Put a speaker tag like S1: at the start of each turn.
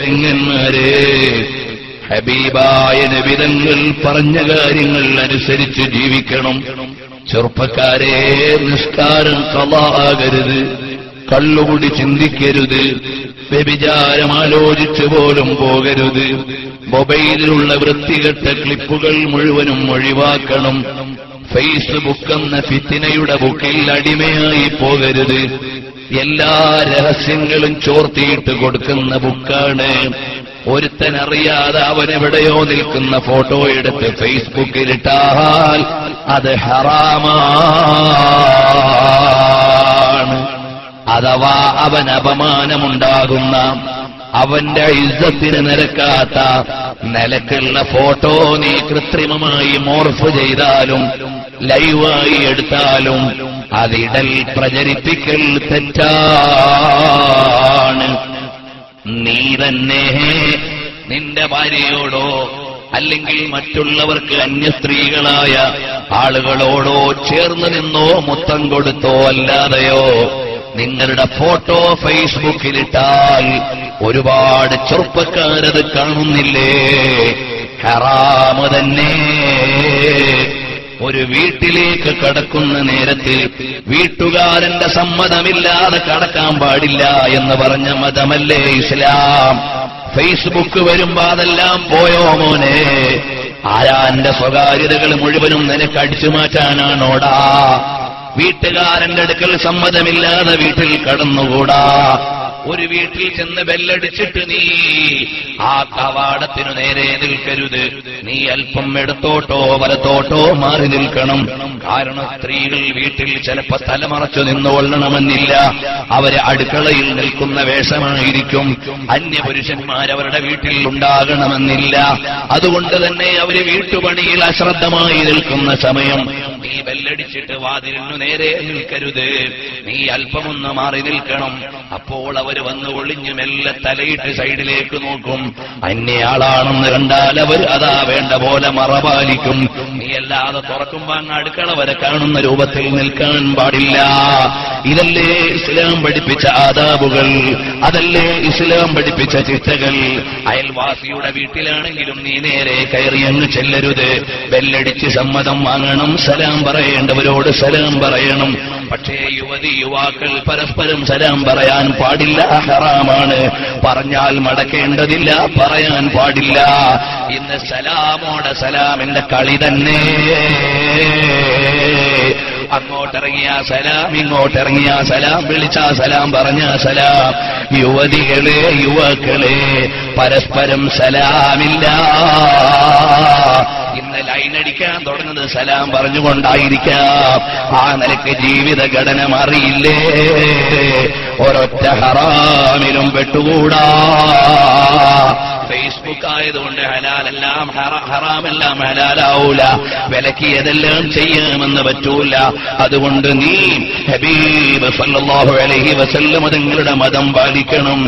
S1: പെങ്ങന്മാരെ, ഹബീബായ നബി തങ്ങൾ പറഞ്ഞ കാര്യങ്ങൾ അനുസരിച്ച് ജീവിക്കണം. ചെറുപ്പക്കാരെ, നിസ്കാരം ഖളാ ആകരുത്, കള്ളുകുടി ചിന്തിക്കരുത്, വ്യഭിചാരം ആലോചിച്ചു പോലും പോകരുത്, മൊബൈലിലുള്ള വൃത്തികെട്ട ക്ലിപ്പുകൾ മുഴുവനും ഒഴിവാക്കണം. ഫേസ്ബുക്ക് എന്ന ഫിത്തിനയുടെ ബുക്കിൽ അടിമയായി പോകരുത്. എല്ലാ രഹസ്യങ്ങളും ചോർത്തിയിട്ട് കൊടുക്കുന്ന ബുക്കാണ്. ഒരുത്തനറിയാതെ അവനെവിടെയോ നിൽക്കുന്ന ഫോട്ടോ എടുത്ത് ഫേസ്ബുക്കിലിട്ടാൽ അത് ഹറാമാണ്. അഥവാ അവൻ അപമാനമുണ്ടാകുന്ന, അവന്റെ ഇസ്സത്തിന് നിരക്കാത്ത നിലക്കുള്ള ഫോട്ടോ നീ കൃത്രിമമായി മോർഫ് ചെയ്താലും ലൈവായി എടുത്താലും അതിടൽ പ്രചരിപ്പിക്കൽ തെറ്റാണ്. നീ തന്നെ നിന്റെ ഭാര്യയോടോ അല്ലെങ്കിൽ മറ്റുള്ളവർക്ക് അന്യസ്ത്രീകളായ ആളുകളോടോ ചേർന്ന് നിന്നോ മുത്തം കൊടുത്തോ അല്ലാതെയോ നിങ്ങളുടെ ഫോട്ടോ ഫേസ്ബുക്കിലിട്ടാൽ ഒരുപാട് ചെറുപ്പക്കാരത് കാണുന്നില്ലേ? ഹറാമ് തന്നെ. ഒരു വീട്ടിലേക്ക് കടക്കുന്ന നേരത്തിൽ വീട്ടുകാരന്റെ സമ്മതമില്ലാതെ കടക്കാൻ പാടില്ല എന്ന് പറഞ്ഞ മതമല്ലേ ഇസ്ലാം? ഫേസ്ബുക്ക് വരുമ്പോ അതെല്ലാം പോയോ മോനെ? ആരാന്റെ സ്വകാര്യതകൾ മുഴുവനും നിനക്ക് അടിച്ചു മാറ്റാനാണോടാ? വീട്ടുകാരന്റെ അടുക്കൽ സമ്മതമില്ലാതെ വീട്ടിൽ കടന്നുകൂടാ. ഒരു വീട്ടിൽ ചെന്ന് ബെല്ലടിച്ചിട്ട് നീ ആ കവാടത്തിനു നേരെ നിൽക്കരുത്. നീ അല്പം ഇടത്തോട്ടോ വലത്തോട്ടോ മാറി നിൽക്കണം. കാരണം സ്ത്രീകൾ വീട്ടിൽ ചിലപ്പോ തലമറച്ചു നിന്നുകൊള്ളണമെന്നില്ല. അവര് അടുക്കളയിൽ നിൽക്കുന്ന വേഷമായിരിക്കും. അന്യപുരുഷന്മാരവരുടെ വീട്ടിൽ ഉണ്ടാകണമെന്നില്ല. അതുകൊണ്ട് തന്നെ അവര് വീട്ടുപണിയിൽ അശ്രദ്ധമായി നിൽക്കുന്ന സമയം നീ ബെല്ലടിച്ചിട്ട് വാതിലിനു നേരെ നിൽക്കരുത്. നീ അല്പമൊന്ന് മാറി നിൽക്കണം. അപ്പോൾ അവര് വന്ന് ഒളിഞ്ഞു മെല്ലെ തലയിട്ട് സൈഡിലേക്ക് നോക്കും. അന്യയാളാണെന്ന് കണ്ടാൽ അവർ അതാ വേണ്ട പോലെ മറപാലിക്കും. നീ അല്ലാതെ തുറക്കുമ്പോ അങ്ങ് അടുക്കള വരെ കാണുന്ന രൂപത്തിൽ നിൽക്കാൻ പാടില്ല. ഇതല്ലേ ഇസ്ലാം പഠിപ്പിച്ച ആദാബുകൾ, അതല്ലേ ഇസ്ലാം പഠിപ്പിച്ച ചിട്ടകൾ. അയൽവാസിയുടെ വീട്ടിലാണെങ്കിലും നീ നേരെ കയറി അങ്ങ് ചെല്ലരുത്. ബെല്ലടിച്ച് സമ്മതം വാങ്ങണം. സലാം പറയേണ്ടവരോട് സലാം പറയണം. പക്ഷേ യുവാക്കൾ പരസ്പരം സലാം പറയാൻ പാടില്ല, ഹറാമാണ്. പറഞ്ഞാൽ മടക്കേണ്ടതില്ല, പറയാൻ പാടില്ല. ഇന്ന് സലാമോടെ സലാമിന്റെ കളി തന്നെ. അങ്ങോട്ടിറങ്ങിയ സലാം, ഇങ്ങോട്ടിറങ്ങിയ സലാം, വിളിച്ച സലാം, പറഞ്ഞ സലാം. യുവതികളെ, യുവാക്കളെ, പരസ്പരം സലാമില്ല. ഇന്ന് ലൈനടിക്കാൻ തുടങ്ങുന്നത് സലാം പറഞ്ഞുകൊണ്ടായിരിക്കാം. ആ നിലയ്ക്ക് ജീവിതഘടന അറിയില്ലേ? ഒരൊറ്റ ഹറാമിലും പെട്ടുകൂടാ. ഫേസ്ബുക്ക് ആയതുകൊണ്ട് ഹലാലെല്ലാം ഹറാമെല്ലാം ഹലാലാവൂല. വിലക്കിയതെല്ലാം ചെയ്യാമെന്ന് പറ്റൂല. അതുകൊണ്ട് നീ ഹബീബ് സല്ലല്ലാഹു അലൈഹി വസല്ലം തങ്ങളുടെ മതം പാലിക്കണം.